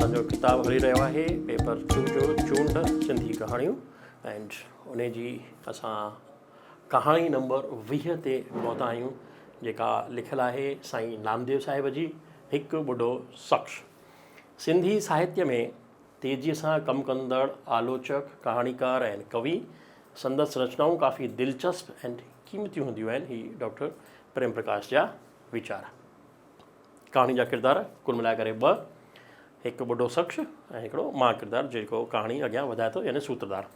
असांजो किताब हली रहियो आहे पेपर 2 जो चूंड सिंधी कहाणियूं एंड उन जी असां कहाणी नंबर 20 ते पहुता आहियूं जेका लिखियलु आहे साईं नामदेव साहिब जी हिकु ॿुढो शख़्स। सिंधी साहित्य में तेज़ीअ सां कमु कंदड़ आलोचक कहाणीकार ऐं कवि संदसि रचनाऊं काफ़ी दिलचस्प ऐं क़ीमती हूंदियूं आहिनि। ही डॉक्टर प्रेम प्रकाश जा वीचार। कहाणी जा किरदार कुल मिलाए करे 2, हिकु ॿुढो शख़्स ऐं हिकिड़ो मां किरदारु जेको कहाणी अॻियां वधाए थो, यानी सूत्रधार।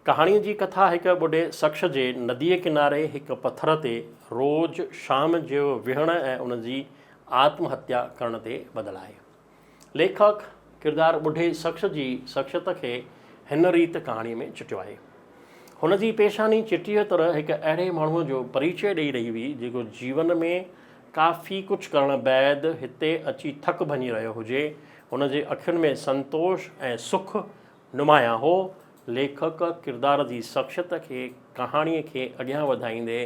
कहाणीअ जी कथा हिकु ॿुढे शख़्स जे नदीअ किनारे हिकु पथर ते रोज़ु शाम जो विहण ऐं उन जी आत्महत्या करण ते ॿधलु आहे। लेखक किरदारु ॿुढे शख़्स जी शख़्सियत खे हिन रीति कहाणीअ में चिटियो आहे। हुन जी पेशानी चिटीअ तरह हिकु अहिड़े माण्हूअ जो परिचय ॾेई रही हुई जेको जीवन में काफ़ी कुझु करण बैदि हिते अची थक भञी रहियो हुजे। हुन जे अखियुनि में संतोष ऐं सुख नुमाया हो। लेखक किरदार जी शख़्सियत खे कहाणीअ खे अॻियां वधाईंदे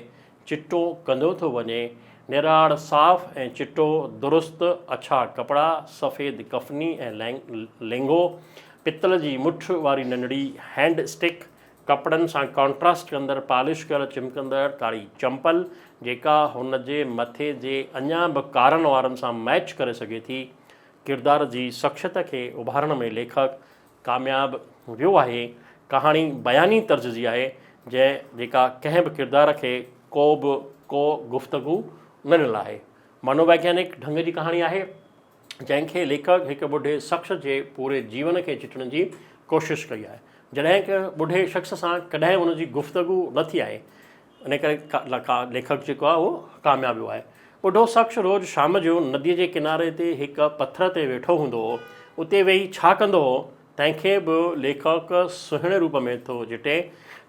चिटो कंदो थो वञे। निराड़ साफ़ ऐं चिटो दुरुस्त अछा कपिड़ा, सफ़ेद कफ़नी ऐं लहंगो, पितल जी मुठ वारी नंढड़ी हैंड स्टिक, कपिड़नि सां कॉन्ट्रास्ट कंदड़ पॉलिश कयल चिमकंदड़ कारी चंपल जेका हुन जे मथे जे अञा बि कारनि वारनि सां मैच करे सघे थी। किरदार जी शख़्सियत खे उभारण में लेखक कामयाब वियो आहे। कहाणी बयानी तर्ज़ जी आहे जेका कंहिं बि किरदार खे को गुफ़्तगू न ॾिनल आहे। मनोवैज्ञानिक ढंग जी कहाणी आहे जंहिंखे लेखक हिकु ॿुढे शख़्स जे पूरे जीवन खे चिटण जी कोशिशि कई आहे। जॾहिं की ॿुढे शख़्स सां कॾहिं उन जी गुफ़्तगू न थी आहे, इन करे लेखक जेको आहे उहो कामयाबु वियो आहे। ॿुढो शख़्स रोज़ु शाम जो नदीअ जे किनारे ते हिकु पथर ते वेठो हूंदो हो। उते वेही छा कंदो हो, तंहिंखे बि लेखक सुहिणे रूप में थो चिटे।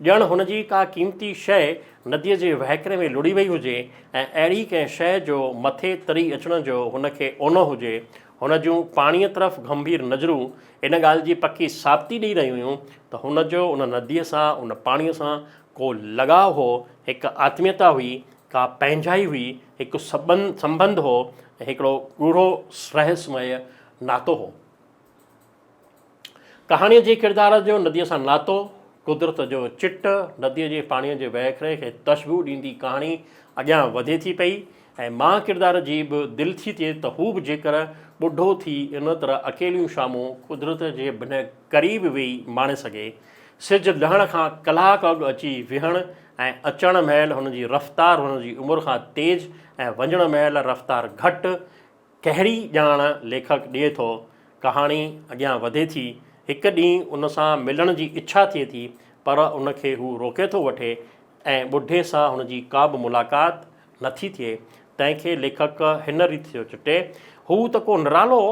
ॼणु हुन जी का क़ीमती शइ नदीअ जे वहिकरे में लुड़ी वई हुजे ऐं अहिड़ी कंहिं शइ जो मथे तरी अचण जो हुनखे ओनो हुजे। हुन जूं पाणीअ तरफ़ गंभीर नज़रूं इन ॻाल्हि जी पकी साबिती ॾेई रहियूं हुयूं त हुन जो उन नदीअ सां उन पाणीअ सां को लॻाव हो, हिकु आत्मीयता हुई, का पंहिंजाई हुई, हिकु संबंध हो ऐं हिकिड़ो ॻूढ़ो रहस्यमय नातो हो। कहाणीअ जे किरदार जो नदीअ सां नातो, कुदरत जो चिट, नदीअ जे पाणीअ जे वहिकरे खे तशबू ॾींदी कहाणी अॻियां वधे थी पई ऐं मां किरदार जी बि दिलि थी थिए त हू बि जेकर ॿुढो थी इन तरह अकेलियूं शामूं कुदरत जे बिन क़रीब वेही माणे सघे। सिज लहण खां कलाक अॻु अची विहण ऐं अचण महिल हुन जी रफ़्तार हुन जी उमिरि खां तेज़ ऐं वञण महिल रफ़्तार घटि, कहिड़ी ॼाण लेखक ॾिए थो। कहाणी अॻियां वधे थी। हिकु ॾींहुं उन सां मिलण जी इच्छा थिए थी पर उनखे हू रोके थो वठे ऐं ॿुढे सां हुन जी का बि मुलाक़ात नथी थिए। तंहिंखे लेखक हिन रीति थो चिटे। हू त को निरालो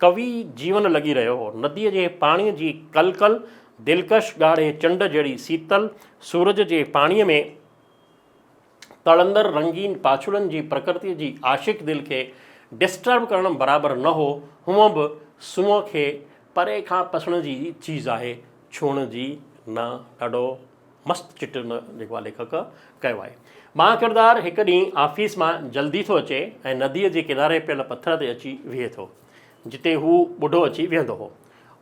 कवि जीवन लॻी रहियो हो। नदीअ जे पाणीअ जी कलकल, दिलकश ॻाढ़े चंड जहिड़ी शीतल, सूरज जे पाणीअ में तड़ंदड़ रंगीन पाछुड़नि जी प्रकृतिअ जी आशिक़ दिलि खे डिस्टर्ब करण बराबरि न हो। हूअं बि सूंहं खे परे खां पसण जी चीज़ आहे, छुहण जी न। ॾाढो मस्तु चिटन जेको आहे लेखक कयो आहे। मां किरदारु हिकु ॾींहुं ऑफिस मां जल्दी थो अचे ऐं नदीअ जे किनारे पियल पथर ते अची बीहे थो जिते हू ॿुढो अची विहंदो हो।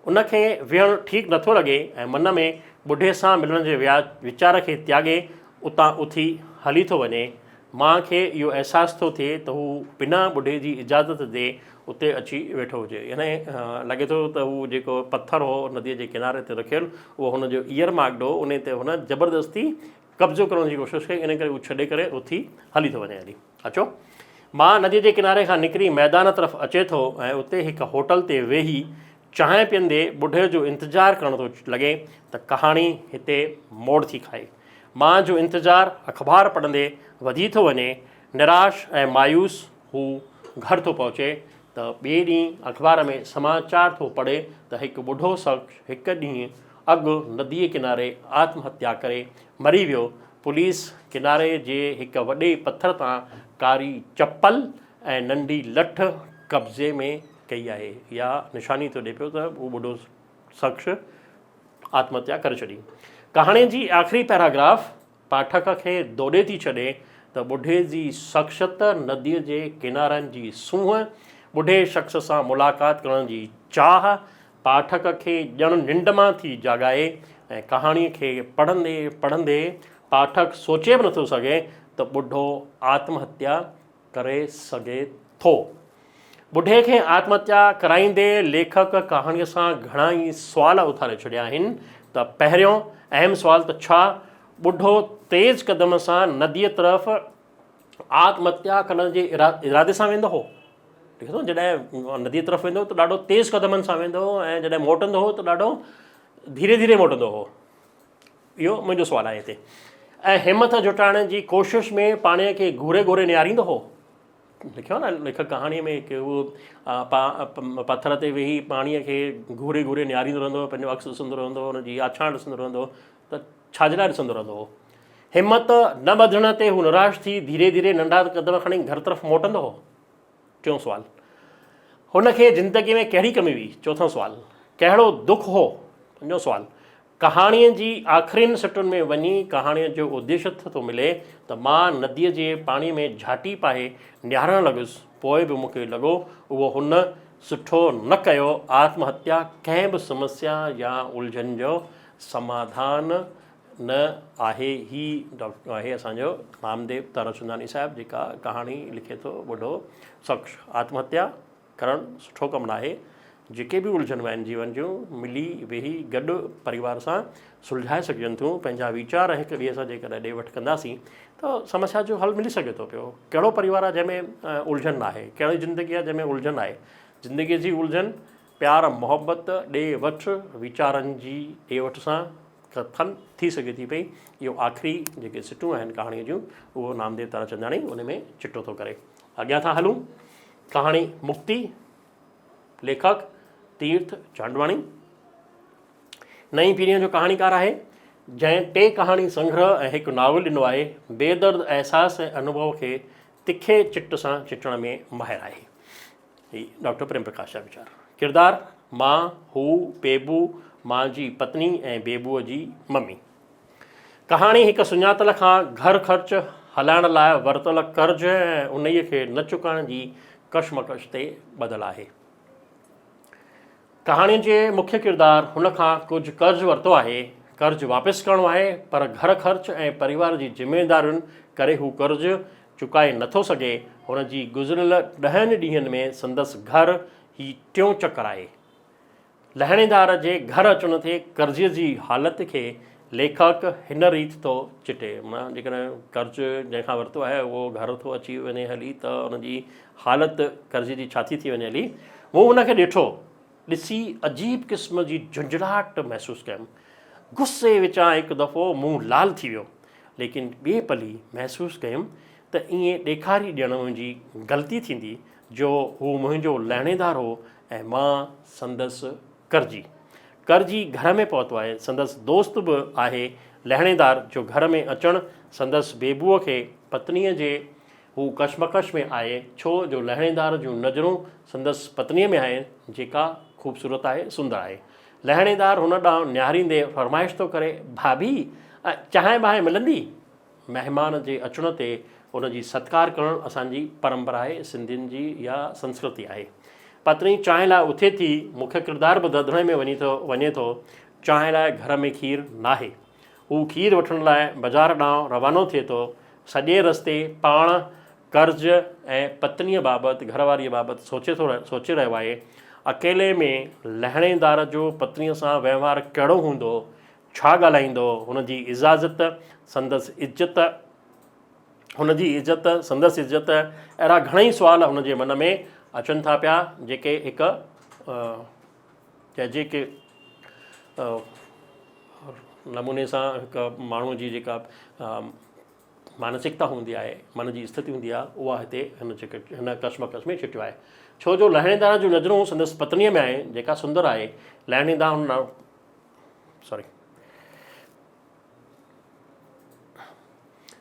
उनखे विहणु ठीकु नथो लॻे ऐं मन में ॿुढे सां मिलण जे वीचार खे त्यागे उतां उथी हली थो वञे। मां खे इहो अहसासु थो थिए त हू बिना ॿुढे जी इजाज़त जे उते अची वेठो हुजे। यानी लॻे थो त हू जेको पथर हो नदीअ जे किनारे ते रखियलु उहो हुनजो ईयर मार्क्ड हो, उन ते हुन ज़बरदस्ती कब्ज़ो करण जी कोशिशि कई, इन करे हू छॾे करे उथी हली थो वञे। हली अचो। मां नदीअ जे किनारे खां निकिरी मैदान तरफ़ अचे थो ऐं उते हिकु होटल ते वेही चांहि पीअंदे ॿुढे जो इंतज़ारु करण थो लॻे त कहाणी हिते मोड़ थी खाए। मां जो इंतज़ारु अख़बार पढ़ंदे वधी थो वञे। निराश ऐं मायूस हू घर थो पहुचे त ॿिए ॾींहुं अख़बार में समाचार थो पढ़े त हिकु ॿुढो शख़्स हिकु ॾींहुं अॻु नदीअ किनारे आत्महत्या करे मरी वियो। पुलिस किनारे जे हिकु वॾे पथर तां कारी चपल ऐं नंढी लठ कब्ज़े में कई आहे। इहा निशानी थो ॾिए पियो त उहो ॿुढो शख़्स आत्महत्या करे छॾी। कहाणीअ जी आख़िरी पैराग्राफ पाठक खे दोड़े थी छॾे त ॿुढे जी शख़्सियत नदीअ जे किनारनि जी सूंहं, ॿुढे शख़्स सां मुलाक़ात करण जी चाह पाठक खे ॼण निंड मां थी जाॻाए ऐं कहाणीअ खे पढ़ंदे पढ़ंदे पाठक सोचे बि नथो सघे त ॿुढो आत्महत्या करे सघे थो। ॿुढे खे आत्महत्या कराईंदे लेखक कहाणीअ सां घणा ई सुवाल उथारे छॾिया आहिनि। त पहिरियों अहम सुवाल त छा ॿुढो तेज़ क़दम सां नदीअ तरफ़ आत्महत्या करण जे इरादे सां वेंदो हो? ॾिसो, जॾहिं नदीअ तरफ़ वेंदो त ॾाढो तेज़ क़दमनि सां वेंदो हो ऐं जॾहिं मोटंदो हो त ॾाढो धीरे धीरे मोटंदो हो। इहो मुंहिंजो सुवालु आहे हिते। ऐं हिमत जुटाइण जी कोशिशि में पाणीअ खे घूरे घूरे निहारींदो हो। लिखियो न लेखक कहाणीअ में कि उहो पथर ते वेही पाणीअ खे घूरे घूरे निहारींदो रहंदो, पंहिंजो अक्स ॾिसंदो रहंदो, हुनजी आछाण ॾिसंदो रहंदो, त छाजे लाइ ॾिसंदो रहंदो हो? हिमत न ॿधण ते हू निराश थी धीरे धीरे नंढा क़दम खणी घर तरफ़ मोटंदो हो। टियों सुवालु, हुनखे ज़िंदगीअ में कहिड़ी कमी हुई? चोथों सुवालु, कहिड़ो दुख हो? पंजो सुवालु, कहाणीअ जी आख़िरियुनि सिटुनि में वञी कहाणीअ जो उद्देश्य थो मिले त मां नदीअ जे पाणीअ में झाटी पाए निहारणु लॻुसि, पोइ बि मूंखे लॻो उहो हुन सुठो न कयो। आत्महत्या कंहिं बि समस्या या उलझन जो समाधान न आहे। ही डॉक्टर आहे असांजो नामदेव ताराचंदानी साहिबु, जेका कहाणी लिखे थो ॿुढो शख़्स। आत्महत्या करणु सुठो कमु न आहे। जेके बि उलझनूं आहिनि जीवन जूं, मिली वेही गॾु परिवार सां सुलझाए सघजनि थियूं। पंहिंजा वीचार हिक ॿिए सां जेकॾहिं ॾे वठि कंदासीं त समस्या जो हल मिली सघे थो पियो। कहिड़ो परिवार आहे जंहिंमें उलझन न आहे? कहिड़ी ज़िंदगी आहे जंहिंमें उलझन आहे? ज़िंदगीअ जी उलझन प्यार मोहबत ॾे वठि वीचारनि जी ॾे वठि सां ख़तमु थी सघे थी पई। इहो आख़िरी जेके सिटूं आहिनि कहाणीअ जूं, उहो नामदेव ताराचंदानी उन में चिटो थो करे। अॻियां था हलूं। कहाणी मुक्ति, लेखक तीर्थ चांडवाणी। नई पीढ़ीअ जो कहाणीकार आहे जंहिं 3 कहाणी संग्रह ऐं हिकु नावल ॾिनो आहे। बेदर्द अहसास ऐं अनुभव खे तिखे चिट सां चिटण में माहिर आहे। ही डॉक्टर प्रेम प्रकाश जा वीचार। किरदार मां, हू, बेबू, मां जी पत्नी ऐं बेबूअ जी मम्मी। कहाणी हिकु सुञातल खां घर ख़र्च हलाइण लाइ वरितल कर्ज़ ऐं उन्हीअ खे न चुकाइण जी कशमकश ते ॿधल आहे। कहाणीअ जे मुख्य किरदारु हुन खां कुझु कर्ज़ु वरितो आहे, कर्ज़ु वापसि करिणो आहे, पर घर ख़र्च ऐं परिवार जी ज़िमेदारियुनि करे हू कर्ज़ु चुकाए नथो सघे। हुन जी गुज़िरियल 10 ॾींहंनि में संदसि घर ही 4 चकर आहे। लहणेदार जे घर अचण ते कर्ज़ीअ जी हालति खे लेखक हिन रीति थो चिटे। मां जेकॾहिं कर्ज़ु जंहिंखां वरितो आहे उहो घर थो अची वञे हली त हुनजी हालति कर्ज़े जी छा थी वञे हली। मूं हुनखे ॾिठो, ॾिसी अजीब क़िस्म जी झुंझलाहट महसूसु कयमि। गुस्से विचां हिकु दफ़ो मुंहुं लाल थी वियो, लेकिन ॿिए पली महसूसु कयमि त ईअं ॾेखारी ॾियणु मुंहिंजी ग़लती थींदी जो हू मुंहिंजो लहणेदार हो ऐं मां संदसि कर्ज़ी घर में पहुतो आहे। संदसि दोस्त बि आहे लहणेदार जो घर में अचणु संदसि बेबूअ खे पत्नीअ जे हू कशमकश में आहे, छो जो लहणेदार जूं नज़रूं संदसि पत्नीअ में आहे जेका ख़ूबसूरत आहे, सुंदर आहे। लहणेदार हुन ॾांहुं निहारींदे फरमाइश थो करे, भाभी चांहि बांहि मिलंदी? महिमान जे अचण ते हुनजी सत्कार करणु असांजी परंपरा आहे, सिंधियुनि जी या संस्कृति आहे। पत्नी चांहि लाइ उथे थी, मुख्य किरदार बि दधिणे में वञे थो। चांहि लाइ घर में खीर नाहे। हू खीर वठण लाइ बाज़ारि ॾांहुं रवानो थिए थो। सॼे रस्ते पाण कर्ज़ ऐं पत्नीअ बाबति, घरवारीअ बाबति सोचे रहियो आहे। अकेले में लहणेदार जो पत्नीअ सां वहिंवार कहिड़ो हूंदो, छा ॻाल्हाईंदो, हुनजी संदसि इज़त, अहिड़ा घणेई सुवाल हुनजे मन में अचनि था पिया, जेके हिकु चइजे कि नमूने सां हिकु माण्हूअ जी जेका मानसिकता हूंदी आहे, मन जी स्थिति हूंदी आहे, उहा हिते हिन कशमकश में छिटियो आहे। छो जो लहणेदार जूं नज़रूं संदसि पत्नीअ में आहे जेका सुंदर आहे। लहणेदार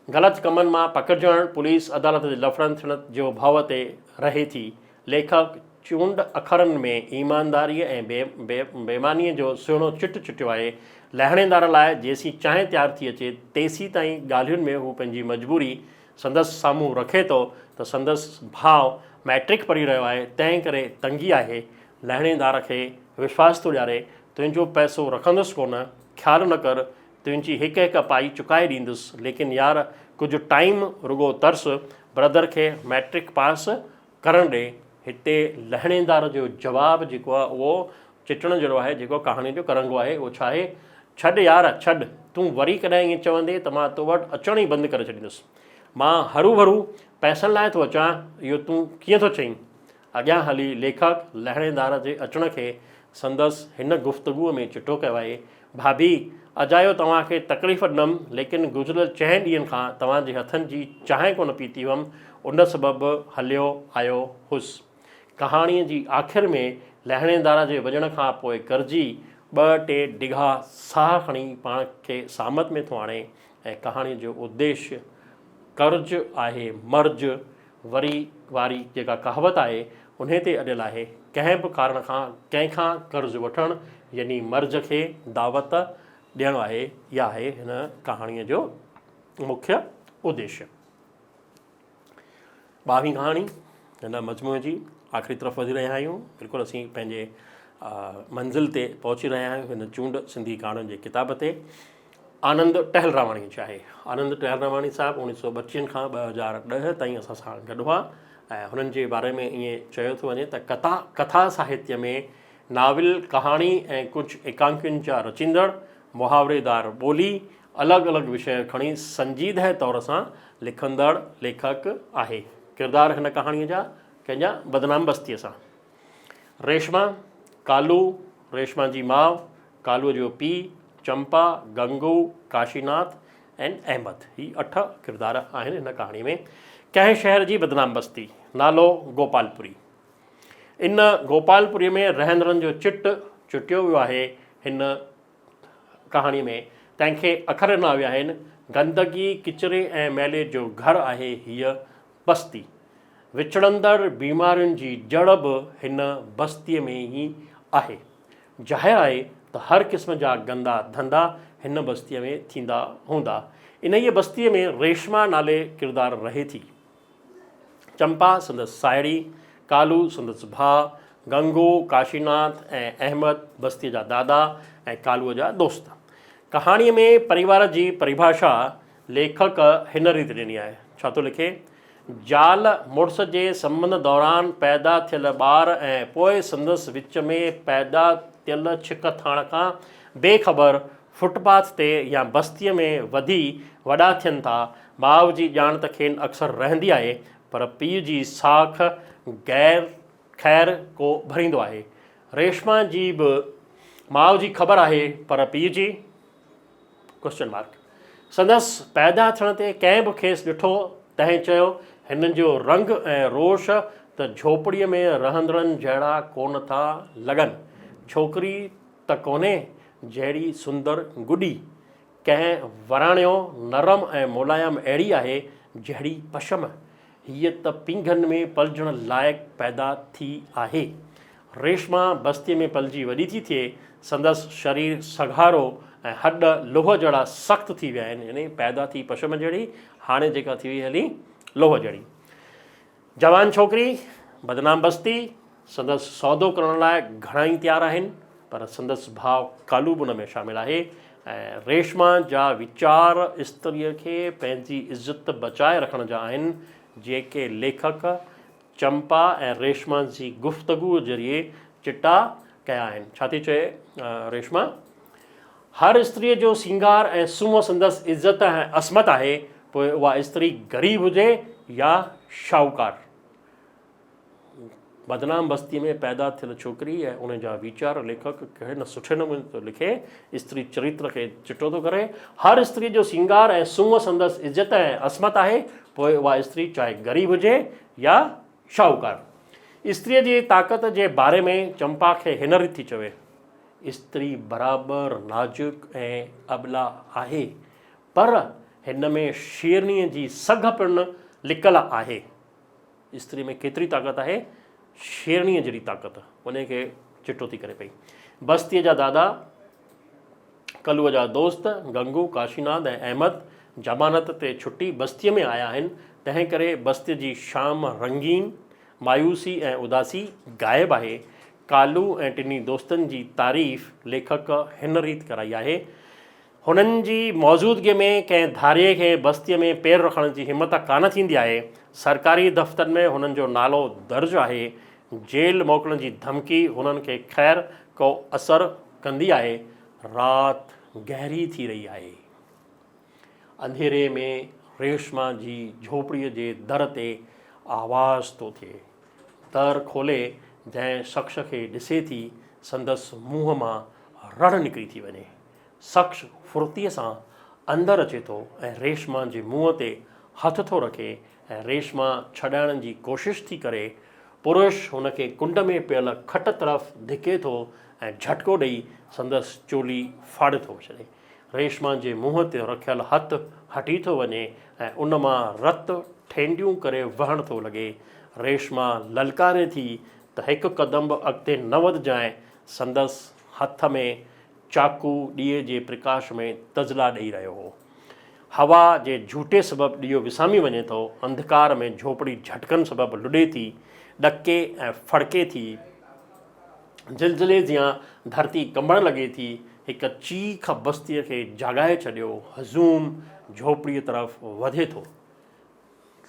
ग़लति कमनि मां पकड़जणु, पुलिस अदालत जे लफ़ड़नि थियण जो भउ ते रहे थी। लेखक चूंड अखरनि में ईमानदारीअ ऐं बेईमानीअ जो सुहिणो चिट चिटियो आहे। लहणेदार लाइ जेसीं चांहि तयारु थी अचे तेसीं ताईं ॻाल्हियुनि में हू पंहिंजी मजबूरी संदसि साम्हूं रखे थो त संदसि भाउ मैट्रिक पढ़ी रहियो आहे, तंहिं करे तंगी आहे। लहणेदार खे विश्वास थो ॾियारे, तुंहिंजो पैसो रखंदुसि कोन, ख़्यालु न कर, तुंहिंजी हिकु हिकु पाई चुकाए ॾींदुसि। लेकिन यार कुझु टाइम रुगो तर्स, ब्रदर खे मैट्रिक पास करणु ॾे। हिते लहणेदार जो जवाबु जेको आहे उहो चिटण जहिड़ो आहे, जेको कहाणी जो करंगो आहे। उहो छा आहे? छॾ यार छॾ, तूं वरी कॾहिं ईअं चवंदे त मां तो वटि अचण ई बंदि करे छॾींदुसि। मां हरू भरू पैसनि लाइ थो अचां, इहो तूं कीअं थो चईं? अॻियां हली लेखक लहणेदार जे अचण खे संदसि हिन गुफ़्तगूअ में चिटो कयो आहे। भाभी, अजायो तव्हांखे तकलीफ़ ॾिनमि, लेकिन गुज़िरियल 4 ॾींहंनि खां तव्हांजे हथनि जी चांहि कोन पीती हुअमि, उन सबबु हलियो आयो हुउसि। कहाणीअ जी आख़िर में लहणेदार जे वञण खां पोइ कर्ज़ी 2-3 डिघा साह खणी पाण खे सामत में थो आणे ऐं कहाणीअ जो उद्देश्य कर्ज़ आहे मर्ज़ वरी वारी जेका कहावत आहे उन ते अॾियल आहे। कंहिं बि कारण खां कंहिंखां कर्ज़ु वठणु यानी मर्ज़ खे दावत ॾियणो आहे। इहा आहे हिन कहाणीअ जो मुख्य उद्देश्य। 22वीं कहाणी हिन मजमूए जी आख़िरी तरफ़ वधी रहिया आहियूं। बिल्कुलु असीं पंहिंजे मंज़िल ते पहुची रहिया आहियूं हिन चूंड सिंधी कहाणियुनि जे किताब ते। आनंद टहलरामाणी जो आहे। आनंद टहलरामाणी साहिबु 1925 खां 2010 ताईं असां सां गॾु हुआ ऐं हुननि जे बारे में ईअं चयो थो वञे त कथा साहित्य में नाविल, कहाणी ऐं कुझु एकांकियुनि जा रचींदड़, मुहावरेदार ॿोली, अलॻि अलॻि विषय खणी संजीदह तौर सां लिखंदड़ लेखक आहे। किरदार हिन कहाणीअ जा कंहिंजा बदनाम बस्तीअ सां। रेशमा, कालू, रेशमा जी माउ, कालूअ जो पीउ, चंपा, गंगू, काशीनाथ ऐं अहमद। ही 8 किरदार आहिनि हिन कहाणीअ में। कंहिं शहर जी बदनाम बस्ती, नालो गोपालपुरी। इन गोपालपुरीअ में रहंदड़नि जो चुटियो वियो आहे। हिन कहाणीअ में तंहिंखे अखर ॾिना विया आहिनि। गंदगी, किचिरे ऐं मैले जो घर आहे हीअ बस्ती। विछड़ंदड़ बीमारियुनि जी जड़ बि हिन बस्तीअ में ई आहे। ज़ाहिर आहे त हर क़िस्म जा गंदा धंधा हिन बस्तीअ में थींदा हूंदा। इन ई बस्तीअ में रेशमा नाले किरदारु रहे थी। चंपा संदसि साहेड़ी, कालू संदसि भाउ, गंगू, काशीनाथ ऐं अहमद बस्तीअ जा दादा ऐं कालूअ जा दोस्त। कहाणीअ में परिवार जी परिभाषा लेखक हिन रीति ॾिनी आहे। छा थो लिखे? ज़ाल मुड़ुस जे संबंध दौरान पैदा थियल ॿार ऐं पोइ संदसि विच में पैदा थियल छिक थाण खां बेख़बर फुटपाथ ते या बस्तीअ में वधी वॾा थियनि था। माउ जी ॼाण त खेनि अक्सर रहंदी आहे, पर पीउ जी साख गैर ख़ैर को भरींदो आहे। रेशमा जी बि माउ जी ख़बर आहे, पर पीउ जी क्वेश्चन मार्क। संदसि पैदा थियण ते कंहिं बि खेसि ॾिठो तंहिं चयो हिननि जो रंग ऐं रोश त झोपड़ीअ में रहंदड़नि जहिड़ा कोन था लॻनि। छोकिरी त कोन्हे जहिड़ी सुंदर गुॾी, कंहिं वराणियो नरम ऐं मुलायम अहिड़ी आहे जहिड़ी पशम। हीअ त पींघनि में पलजण लाइक़ु पैदा थी आहे। रेशमा बस्तीअ में पलिजी वॾी थी थिए। संदसि शरीर सघारो ऐं हॾ लोह जहिड़ा सख़्तु थी विया आहिनि। यानी पैदा थी पशम जहिड़ी, हाणे जेका थी वई हली लोह जहिड़ी। जवान छोकिरी, बदनाम बस्ती। संदसि सौदो करण लाइ घणा ई तयारु आहिनि, पर संदसि भाउ कालू बि हुन में शामिलु आहे। ऐं रेशमा जा वीचार स्त्रीअ खे पंहिंजी इज़त बचाए रखण जा आहिनि, जेके लेखक चंपा ऐं रेशमा जी गुफ़्तगूअ ज़रिए चिटा कया आहिनि। छा थी चए रेशमा? हर स्त्रीअ जो सिंगार ऐं सूंहं संदसि इज़त ऐं असमत आहे, पोइ उहा स्त्री ग़रीब हुजे या शाहूकार। बदनाम बस्तीअ में पैदा थियल छोकिरी ऐं उन जा वीचार लेखक कहिड़े न सुठे नमूने थो लिखे। स्त्री चरित्र खे चिटो थो करे। हर स्त्री जो सिंगार ऐं सूंहं संदसि इज़त ऐं असमत आहे, पोइ उहा स्त्री चाहे ग़रीब हुजे या शाहूकार। स्त्रीअ जी ताक़त जे बारे में चंपा खे हिन रीति थी चवे, स्त्री बराबरि नाज़ुक ऐं अबला आहे, पर हिन में शेरनीअ जी सघ पिणु लिकल आहे। स्त्री में केतिरी ताक़त आहे? शेरनीअ जहिड़ी ताक़त। उनखे चिटो थी करे पई। बस्तीअ जा दादा, कलूअ जा दोस्त गंगू, काशीनाथ ऐं अहमद ज़मानत ते छुटी बस्तीअ में आया आहिनि। तंहिं करे बस्तीअ जी शाम रंगीन, मायूसी ऐं उदासी गाइबु आहे। कालू ऐं टिनी दोस्तनि जी तारीफ़ लेखक हिन रीति कराई आहे। हुननि जी मौजूदगीअ में कंहिं धारीअ खे बस्तीअ में पैर रखण जी हिमत कान थींदी आहे। सरकारी दफ़्तरनि में हुननि जो नालो दर्ज आहे। जेल मोकिलण जी धमकी हुननि खे ख़ैर को असरु कंदी आहे। राति गहरी थी रही आहे। अंधेरे में रेशमा जी झोपड़ीअ जे दर ते आवाज़ थो थिए। दर खोले जंहिं शख़्स खे ॾिसे थी संदसि मुंहं मां रण निकिरी थी वञे। शख़्स फुर्तीअ सां अंदरि अचे थो ऐं रेशमा जे मुंहं ते हथ थो रखे ऐं रेशमा छॾाइण जी कोशिशि थी करे। पुरुष हुनखे कुंड में पियल खट तरफ़ धिके थो ऐं झटको ॾेई संदसि चोली फाड़े थो छॾे। रेशमा जे मुंहं ते रखियल हथु हटी थो वञे ऐं उन मां रतु ठेंडियूं करे वहण थो लॻे। रेशमा ललकारे थी त हिकु क़दम बि अॻिते न वधिजांइ। संदसि हथ में चाकू ॾीए जे प्रकाश में तज़ला ॾेई रहियो हो। हवा जे झूटे सबबु ॾीओ विसामी वञे थो। अंधकार में झोपड़ी झटकनि सबबु लुॾे थी, ॾके ऐं फड़के थी। ज़िलज़िले जियां धरती कंबण लॻे थी। हिकु चीख बस्तीअ खे जाॻाए छॾियो। हज़ूम झोपड़ीअ तरफ़ वधे थो।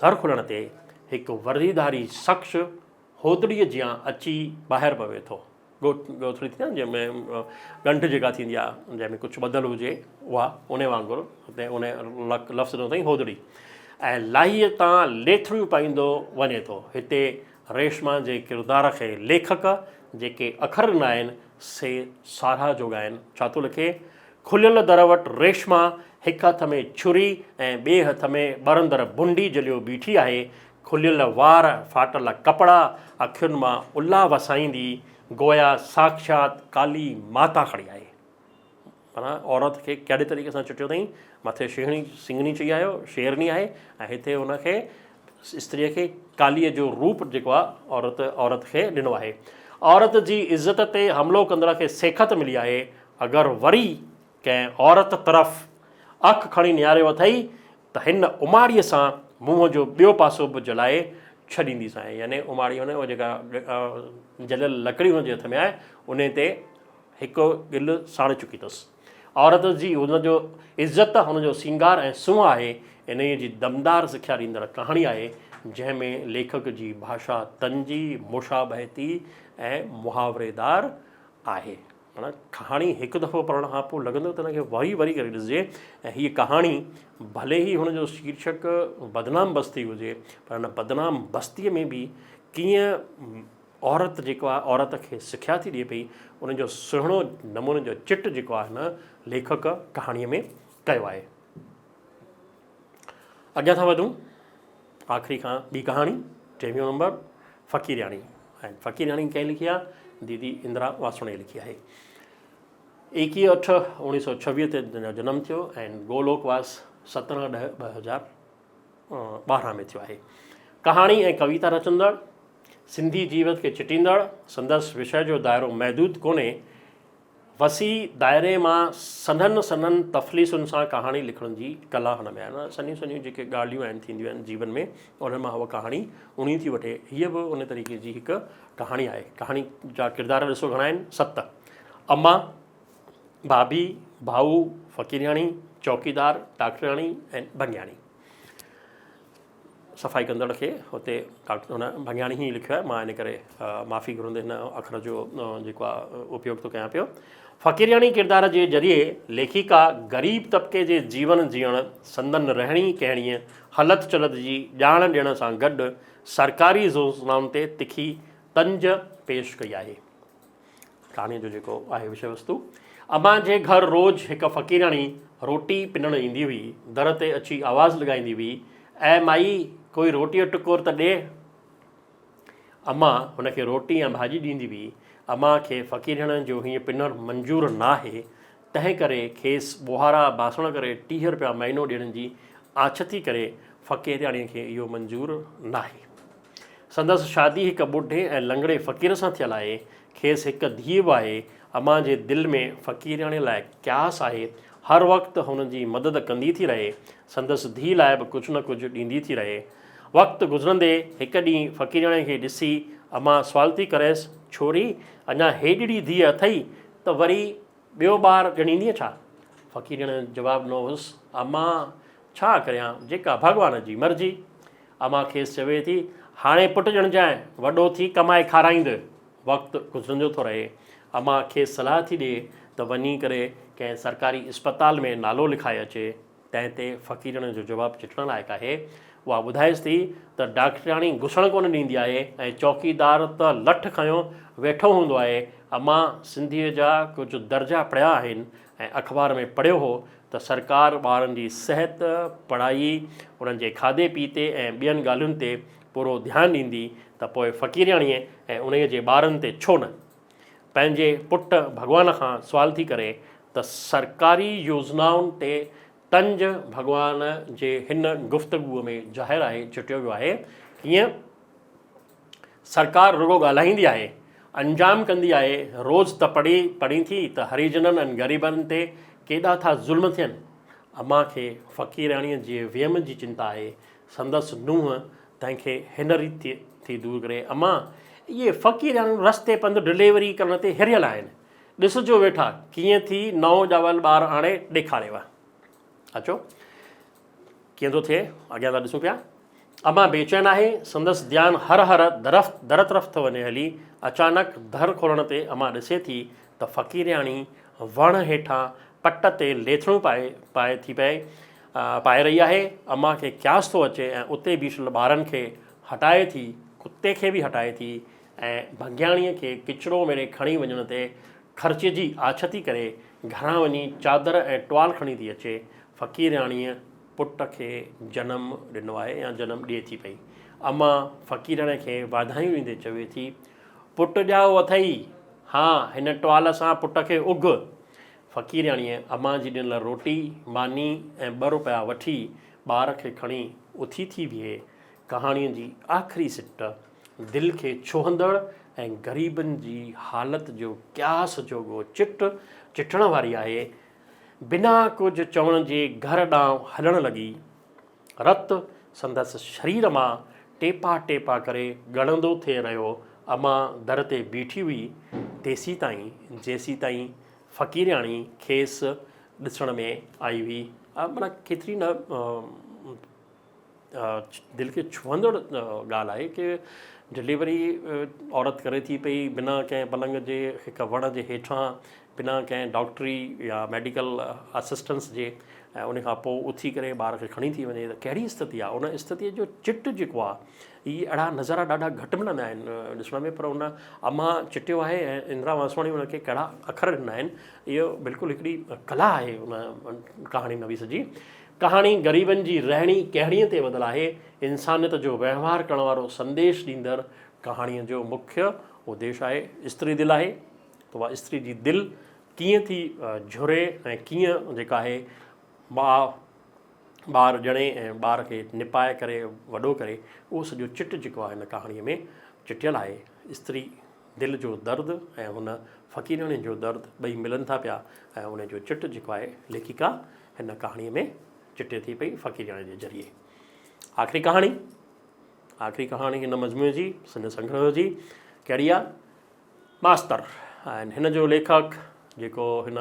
दर खुलण ते हिकु वर्दीधारी शख़्स होदड़ीअ जियां अची ॿाहिरि पवे थो। ॻोथड़ी थी न जंहिंमें ॻंढ जेका थींदी आहे, जंहिंमें कुझु ॿधल हुजे, उहा उन वांगुरु हुते उन लफ़्ज़ ॾिनो अथई होदड़ी। ऐं लाहीअ तां लेथड़ियूं पाईंदो वञे थो। हिते रेशमा जे किरदार खे लेखक जेके अखर ॾिना आहिनि से साराह जोॻा आहिनि। छा थो लिखे? खुलियल दर वटि रेशमा हिकु हथ में छुरी ऐं ॿिए हथ में ॿरंदड़ बुंडी जलियो बीठी आहे। खुलियल वार, फाटल कपिड़ा, अखियुनि मां उल्हा वसाईंदी गोया साक्षात काली माता खड़ी आहे। माना औरत खे कहिड़े तरीक़े सां चिटियो अथई? मथे शेरणी सिंगनी चई आयो, शेरनी आहे, ऐं हिते हुनखे स्त्रीअ खे कालीअ जो रूप जेको आहे औरत खे ॾिनो आहे। औरत जी इज़त ते हमिलो कंदड़ खे सेखत मिली आहे। अगरि वरी कंहिं औरत तरफ़ अखि खणी निहारियो अथई त हिन उमाड़ीअ सां मुंहं जो ॿियो पासो बि जलाए छॾींदीसांइ। यानी उमाड़ी हुन उहा जेका जलियल लकड़ी हुनजे हथ में आहे, उन ते हिकु गिल साड़े चुकी अथसि। औरत जी हुनजो इज़त, हुनजो सिंगार ऐं सूंहं आहे। इन जी दमदार सिख्या ॾींदड़ कहाणी आहे, जंहिंमें लेखक जी भाषा तंजी, मुशाबहती ऐं मुहावरेदार आहे। माना कहाणी हिकु दफ़ो पढ़ण खां पोइ लॻंदो त हुनखे वरी वरी करे ॾिसिजे। ऐं हीअ कहाणी भले ई हुनजो शीर्षक बदनाम बस्ती हुजे, पर हिन बदनाम बस्तीअ में बि कीअं औरत जेको आहे औरत खे सिख्या थी ॾिए पई, उनजो सुहिणो नमूने जो चिट जेको आहे हिन लेखक कहाणीअ में कयो आहे। अॻियां था वधूं। आख़िरी खां ॿी कहाणी, 23 नंबर, फ़क़ीरयाणी। ऐं फ़क़ीरयाणी कंहिं लिखी आहे? दीदी इंदिरा वासवाणी लिखी आहे। 21/8/1926 ते जनमु थियो ऐं गोलोकवास 17/10/2012 में थियो आहे। कहाणी ऐं कविता रचंदड़, सिंधी जीवत खे चिटींदड़। संदसि विषय जो दाइरो महदूद कोन्हे। वसी दाइरे मां सन्हनि सन्हनि तफ़लीसुनि सां कहाणी लिखण जी कला हुन में आहे। न सन्हियूं सन्हियूं जेके ॻाल्हियूं आहिनि, थींदियूं आहिनि जीवन में, उन मां उहा कहाणी उणी थी वठे। हीअ बि उन तरीक़े जी हिकु कहाणी आहे। कहाणी जा किरदार ॾिसो घणा आहिनि? 7। अम्मा, भाभी, भाऊ, फ़क़ीरयाणी, चौकीदार, डॉक्टराणी ऐं भंगियाणी। सफ़ाई कंदड़ खे हुते हुन भंगियाणी ई लिखियो आहे। मां इन करे माफ़ी घुरंदे हिन अखर जो जेको आहे उपयोग थो कयां पियो। फ़क़ीरयाणी किरदार जे ज़रिए लेखिका ग़रीब तबिके जे जीवन जीअण, संदनि रहणी कहणीअ, हलत चलत जी ॼाण ॾियण सां गॾु सरकारी योजनाउनि ते तिखी तंज पेश कई आहे। कहाणीअ जो जेको आहे विषय वस्तु, अम्मा जे घर रोज़ु हिकु फ़क़ीरयाणी रोटी पिनण ईंदी हुई। दर ते अची आवाज़ु लॻाईंदी हुई, ऐं माई कोई रोटी जो टुकुर त ॾे। अम्मा हुनखे रोटी ऐं भाॼी ॾींदी हुई। अम्मा खे फ़क़ीरयाणी जो हीअं पिनणु मंज़ूरु न आहे, तंहिं करे खेसि ॿुहारा बासण करे 30 रुपया महीनो ॾियण जी आछ थी करे फ़क़ीरयाणीअ खे इहो मंज़ूरु न आहे। संदसि शादी हिकु ॿुढे ऐं लंगड़े फ़क़ीर सां थियल आहे। खेसि हिकु धीउ बि आहे। अम्मा जे दिलि में फ़क़ीरयाणी लाइ क्यास आहे। हर वक़्तु हुनजी मदद कंदी थी रहे। संदसि धीउ लाइ बि कुझु न कुझु ॾींदी थी रहे। वक़्तु गुज़रंदे हिकु ॾींहुं फ़क़ीरयाणी खे ॾिसी अमां सुवाल थी करेसि, छोरी अञा हेॾी धीअ अथई त वरी ॿियो ॿारु ॼणींदीअ छा? फ़क़ीरणी जवाबु ॾिनो हुउसि, अमां छा करियां, जेका भॻवान जी मर्ज़ी। अमां खेसि चवे थी, हाणे पुटु ॼणजांइ, वॾो थी कमाए खाराईंदे, वक़्तु गुज़रंदो थो रहे। अमां खेसि सलाह थी ॾिए त वञी करे कंहिं सरकारी इस्पताल में नालो लिखाए अचे। तंहिं ते फ़क़ीरणी जो जवाबु चिटण लाइक़ु आहे। उहा ॿुधाएसि थी त डॉक्टराणी घुसण कोन ॾींदी आहे ऐं चौकीदार त लठु खयों वेठो हूंदो आहे। अमां सिंधीअ जा कुझु दर्जा पढ़िया आहिनि ऐं अख़बार में पढ़ियो हो त सरकार ॿारनि जी सिहत, पढ़ाई, उन्हनि जे खाधे पीते ऐं ॿियनि ॻाल्हियुनि ते पूरो ध्यानु ॾींदी, त पोइ फ़क़ीरयाणीअ ऐं उन जे ॿारनि ते छो न? पंहिंजे पुटु भॻवान खां सुवाल थी करे त सरकारी योजनाउनि ते तंज भॻवान जे हिन गुफ़्तगूअ में ज़ाहिर आहे, चिटियो वियो आहे। कीअं सरकार रुॻो ॻाल्हाईंदी आहे, अंजाम कंदी आहे। रोज़ त पढ़ी थी त हरिजननि ऐं ग़रीबनि ते केॾा था ज़ुल्म थियनि। अमां खे फ़क़ीरयाणीअ जे वियम जी चिंता आहे। संदसि नुंहुं तंहिंखे हिन रीति थी दूरि करे, अमां इहे फ़क़ीरयाणियूं रस्ते पंधु डिलीवरी करण ते हिरियल आहिनि। ॾिसिजो वेठा कीअं थी नओं ॼावल ॿारु आणे ॾेखारेव। अचो कीअं थो थिए, अॻियां था ॾिसूं पिया। अमां बेचैन आहे, संदसि ध्यानु हर दर तरफ़ थो वञे हली। अचानक दर खोलण ते अमां ॾिसे थी त फ़क़ीरयाणी वण हेठां पट ते लेथड़ियूं पाए रही आहे। अमां खे क़्यास थो अचे ऐं उते बीठल ॿारनि खे हटाए थी, कुते खे बि हटाए थी ऐं भॻियाणीअ खे किचिरो मेरे खणी वञण ते ख़र्च जी आछ थी करे घरां वञी चादर ऐं टुवाल खणी थी अचे। फ़क़ीरयाणीअ पुट खे जनमु ॾिनो आहे या जनमु ॾिए थी पई। अमां फ़क़ीरयाणीअ खे वाधायूं ॾींदे चवे थी, पुटु ॼाओ अथई, हा हिन टुवाल सां पुट खे उघ। फ़क़ीरयाणीअ अमां जी ॾिनल रोटी, मानी ऐं ॿ रुपया वठी ॿार खे खणी उथी थी बीहे। कहाणीअ जी आख़िरी सिट दिलि खे छुहंदड़ ऐं ग़रीबनि जी हालति जो क़्यास जोॻो चिटण वारी आहे। बिना कुझु चवण जे घर ॾांहुं हलणु लॻी। रतु संदसि शरीर मां टेपा टेपा करे ॻणंदो थिए रहियो। अमां दर ते बीठी हुई जेसीं ताईं फ़क़ीरयाणी खेसि ॾिसण में आई हुई। माना केतिरी न दिलि खे छुहंदड़ ॻाल्हि आहे कि डिलीवरी औरत करे थी पई बिना कंहिं पलंग जे, हिकु वण जे हेठां, बिना कंहिं डॉक्टरी या मेडिकल असिस्टेंस जे, ऐं उन खां पोइ उथी करे ॿार खे खणी थी वञे। त कहिड़ी स्थिति आहे? उन स्थितीअ जो चिट जेको आहे, इहे अहिड़ा नज़ारा ॾाढा घटि मिलंदा आहिनि ॾिसण में, पर उन अमां चिटियो आहे ऐं इंदिरा वासवाणी उनखे कहिड़ा अखर ॾिना आहिनि। इहो बिल्कुलु हिकिड़ी कला आहे उन कहाणी नवीस जी। कहाणी ग़रीबनि जी रहणी कहिड़ीअ ते ॿधलु आहे। इंसानियत जो वहिंवार करण वारो संदेश ॾींदड़ कहाणीअ जो मुख्य उद्देश आहे। स्त्री दिलि आहे त उहा स्त्री जी दिलि कीअं थी झुरे ऐं कीअं जेका आहे ॿारु ॼणे ऐं ॿार खे निपाए करे वॾो करे, उहो सॼो चिट जेको आहे हिन कहाणीअ में चिटियल आहे। स्त्री दिलि जो दर्दु ऐं हुन फ़क़ीरयाणी जो दर्दु ॿई मिलनि था पिया ऐं उनजो चिट जेको आहे लेखिका हिन कहाणीअ में चिटे थी पई फ़क़ीरयाणी जे ज़रिए। आख़िरी कहाणी हिन मज़मूए जी, सिंध संग्रह जी कहिड़ी आहे? मास्तर। ऐं हिन जो लेखक जेको हिन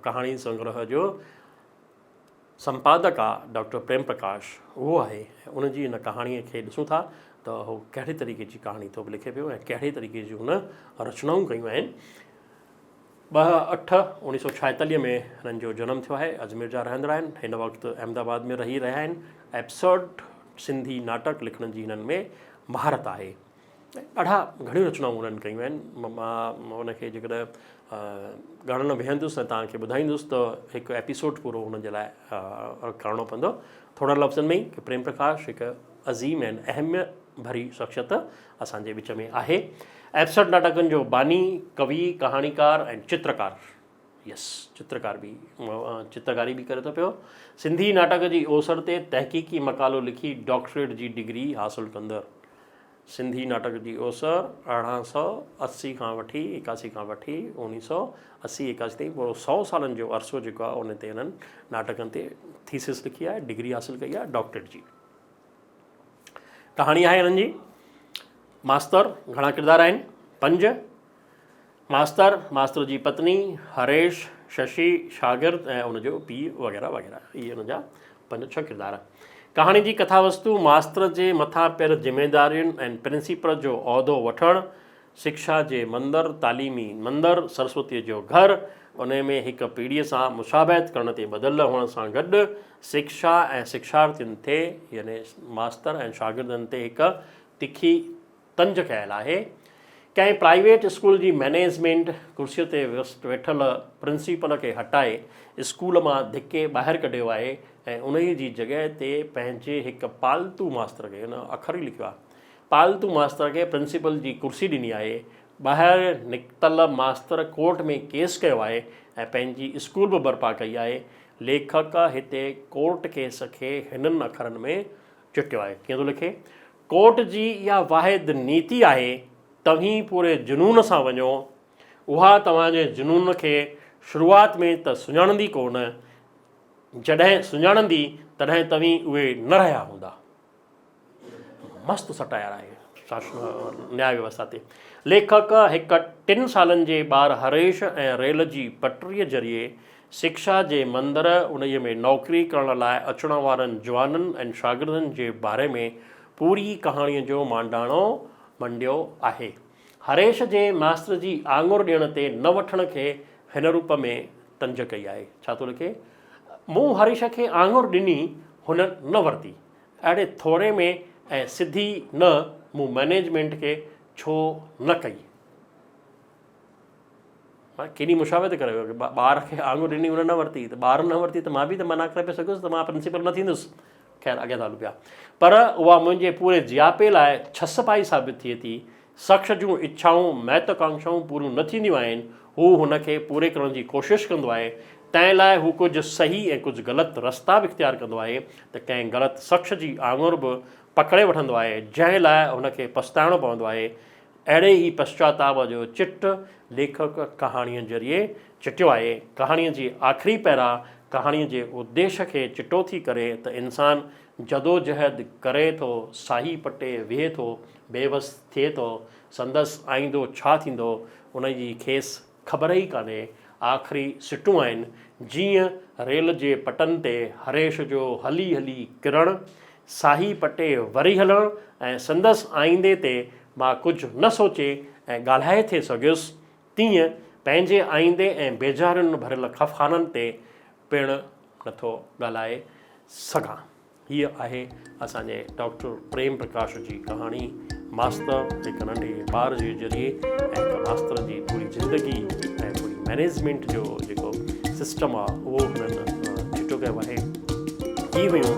कहाणी संग्रह जो संपादक आहे डॉक्टर प्रेम प्रकाश, उहो आहे। उनजी हिन कहाणीअ खे ॾिसूं था त उहो कहिड़े तरीक़े जी कहाणी थो लिखे पियो ऐं कहिड़े तरीक़े जूं हुन रचनाऊं कयूं आहिनि। 2/8/1946 में हिननि जो जनमु थियो आहे। अजमेर जा रहंदड़ आहिनि। हिन वक़्तु अहमदाबाद में रही रहिया आहिनि। एब्सर्ड सिंधी नाटक लिखण जी हिननि में महारत आहे। ॾाढा घणियूं रचनाऊं उन्हनि कयूं आहिनि। मां उनखे जेकॾहिं ॻणण वेहंदुसि ऐं तव्हांखे ॿुधाईंदुसि त हिकु एपिसोड पूरो हुन जे लाइ करणो पवंदो। थोड़नि लफ़्ज़नि में ई कि प्रेम प्रकाश हिकु अज़ीम ऐं अहमियत भरी शख़्सियत असांजे विच में आहे। एब्सर्ड नाटकनि जो बानी, कवि, कहाणीकार ऐं चित्रकार। चित्रकारी बि करे थो पियो। सिंधी नाटक जी ओसर ते तहक़ीक़ी मक़ालो लिखी डॉक्टरेट जी डिग्री हासिलु कंदड़। सिंधी नाटक जी ओसर 1880 खां वठी 81 खां वठी 1980 81 ताईं पूरो 100 सालनि जो अरसो जेको आहे उन ते हिननि नाटकनि ते थीसिस लिखी आहे, डिग्री हासिलु कई आहे डॉक्टरेट जी। कहाणी आहे हिननि जी मास्तर घणा किरदार आहिनि? 5। मास्तर जी पत्नी, हरेश, शशि, शागिर्द ऐं उनजो पीउ वग़ैरह वग़ैरह। इहे उनजा 5-6 किरदार। कहाणी जी कथा वस्तु मास्तर जे मथां पियल ज़िमेदारियुनि ऐं प्रिंसिपल जो उहिदो वठणु, शिक्षा जे मंदरु, तालीमी मंदरु, सरस्वतीअ जो घरु, उन में हिकु पीढ़ीअ सां मुशाबहत करण ते बदिल हुअण सां गॾु शिक्षा ऐं शिक्षार्थियुनि ते यानी मास्तर ऐं शागिर्दनि ते हिकु तिखी तंज कयल आहे। कंहिं प्राइवेट स्कूल जी मैनेजमेंट कुर्सीअ ते वेठल प्रिंसिपल खे हटाए स्कूल मां धिके ॿाहिरि कढियो आहे ऐं उन जी जॻह ते पंहिंजे हिकु पालतू मास्तर खे, हुन अखर ई लिखियो आहे, पालतू मास्तर खे प्रिंसिपल जी कुर्सी ॾिनी आहे। ॿाहिरि निकितल मास्तर कोर्ट में केस कयो आहे ऐं पंहिंजी स्कूल बि बर्पा कई आहे। लेखक हिते कोर्ट केस खे हिननि अखरनि में चिटियो आहे। कीअं थो लिखे? कोर्ट जी इहा वाहिद नीति आहे, तव्हीं पूरे जुनून सां वञो, उहा तव्हांजे जुनून खे शुरूआति में त सुञाणंदी कोन, जॾहिं सुञाणंदी तॾहिं तव्हीं उहे न रहिया हूंदा। मस्तु सटायर आहे न्याय व्यवस्था ते। लेखक हिकु 3 सालनि जे ॿार हरेश ऐं रेल जी पटरीअ ज़रिए शिक्षा जे मंदर, उन में नौकिरी करण लाइ अचण वारनि जवाननि ऐं शागिर्दनि जे बारे में पूरी कहाणीअ जो मांडाणो मंडियो आहे। हरेश जे मास्टर जी आङुर ॾियण ते न वठण खे हिन रूप में तंज कई आहे। छा थो लिखे? मूं हरीश खे आङुर ॾिनी, हुन न वरिती। अहिड़े थोरे में ऐं सिधी न मूं मैनेजमेंट खे छो न कई? मां केॾी मुशावत करे वियो की ॿार खे आङुर ॾिनी, हुन न वरिती, त ॿार न वरिती त मां बि त मना करे पियो सघुसि त मां प्रिंसिपल न थींदुसि। ख़ैर अॻियां था हलूं पिया। पर उहा मुंहिंजे पूरे जियापे लाइ छसपाई साबित थिए थी। शख़्स जूं इच्छाऊं महत्वाकांक्षाऊं पूरियूं न थींदियूं आहिनि, हू हुनखे पूरे करण जी कोशिशि कंदो आहे। तंहिं लाइ हू कुझु सही ऐं कुझु ग़लति रस्ता बि इख़्तियार कंदो आहे त कंहिं ग़लति शख़्स जी आङुर बि पकड़े वठंदो आहे, जंहिं लाइ हुनखे पछताइणो पवंदो आहे। अहिड़े ई पश्चाताप जो चिट लेखक कहाणीअ ज़रिए चिटियो आहे। कहाणीअ जे आख़िरी पैरा कहाणीअ जे उद्देश्य खे चिटो थी करे त इंसानु जदोजहद करे थो, साही पटे वेहे थो, बेवस थिए थो, संदसि आईंदो छा थींदो उन जी खेसि ख़बर ई कान्हे। आख़िरी सिटूं आहिनि, जीअं रेल जे पटनि ते हरेश जो हली हली किरणु, साही पटे वरी हलणु ऐं संदसि आईंदे ते मां कुझु न सोचे ऐं ॻाल्हाए थे सघियुसि, तीअं पंहिंजे आईंदे ऐं बेजारियुनि भरियल ख़फ़खाननि ते पिणु नथो ॻाल्हाए सघां। हीअ आहे असांजे डॉक्टर प्रेम प्रकाश जी कहाणी मास्तर, हिकु नंढे ॿार जे ज़रिए ऐं हिकु मास्तर जी पूरी ज़िंदगी ऐं पूरी मैनेजमेंट जो जेको सिस्टम आहे उहो हुननि चिटो कयो आहे। ही हुयूं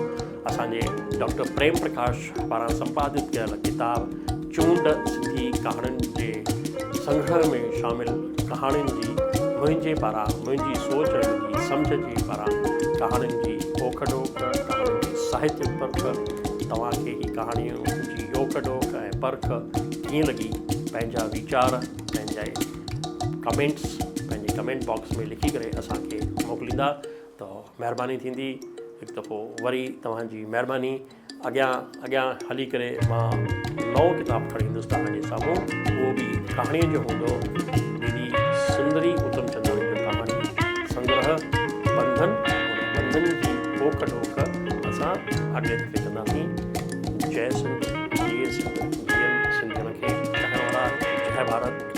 असांजे डॉक्टर प्रेम प्रकाश पारां संपादित कयल किताब चूंड सिंधी कहाणियुनि जे संग्रह में शामिल कहाणियुनि जी मुंहिंजे पारां, मुंहिंजी सोच ऐं मुंहिंजी सम्झ जे पारां कहाणियुनि जी ओख ॾोक, कहाणियुनि जी साहित्य परख, तव्हांखे ही कहाणियूं जी योक ॾोक ऐं परख कीअं लॻी, पंहिंजा वीचार, पंहिंजा कमेंट्स पंहिंजे कमेंट बॉक्स में लिखी करे असांखे मोकिलींदा त महिरबानी थींदी। हिकु दफ़ो वरी तव्हांजी महिरबानी। अॻियां हली करे मां नओं किताबु खणी ईंदुसि तव्हांजे साम्हूं, उहो बि कहाणीअ जो हूंदो। दीदी सुंदरी उतमचंदाणी जो कहाणी संग्रह बंधन, बंधन जी ओख ॾोक असां अॻिले दफ़े कंदासीं। जय सिंध, जीए सिंध, जीअं सिंधियुनि खे कहण वारा जय भारत।